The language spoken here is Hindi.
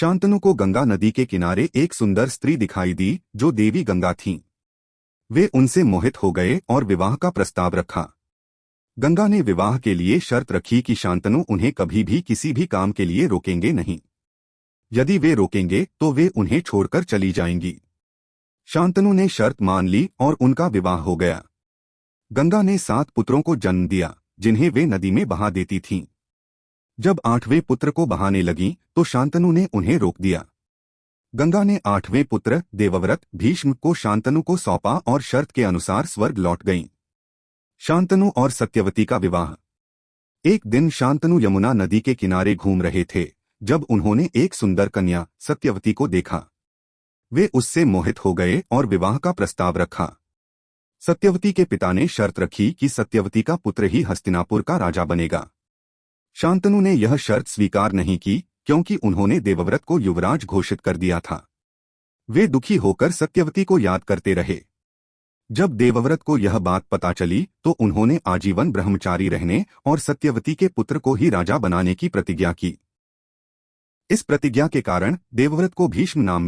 शांतनु को गंगा नदी के किनारे एक सुंदर स्त्री दिखाई दी जो देवी गंगा थीं। वे उनसे मोहित हो गए और विवाह का प्रस्ताव रखा। गंगा ने विवाह के लिए शर्त रखी कि शांतनु उन्हें कभी भी किसी भी काम के लिए रोकेंगे नहीं। यदि वे रोकेंगे तो वे उन्हें छोड़कर चली जाएंगी। शांतनु ने शर्त मान ली और उनका विवाह हो गया। गंगा ने 7 पुत्रों को जन्म दिया जिन्हें वे नदी में बहा देती थीं। जब 8वें पुत्र को बहाने लगी तो शांतनु ने उन्हें रोक दिया। गंगा ने 8वें पुत्र देवव्रत भीष्म को शांतनु को सौंपा और शर्त के अनुसार स्वर्ग लौट गईं। शांतनु और सत्यवती का विवाह। एक दिन शांतनु यमुना नदी के किनारे घूम रहे थे जब उन्होंने एक सुंदर कन्या सत्यवती को देखा। वे उससे मोहित हो गए और विवाह का प्रस्ताव रखा। सत्यवती के पिता ने शर्त रखी कि सत्यवती का पुत्र ही हस्तिनापुर का राजा बनेगा। शांतनु ने यह शर्त स्वीकार नहीं की क्योंकि उन्होंने देवव्रत को युवराज घोषित कर दिया था। वे दुखी होकर सत्यवती को याद करते रहे। जब देवव्रत को यह बात पता चली तो उन्होंने आजीवन ब्रह्मचारी रहने और सत्यवती के पुत्र को ही राजा बनाने की प्रतिज्ञा की। इस प्रतिज्ञा के कारण देवव्रत को भीष्म नाम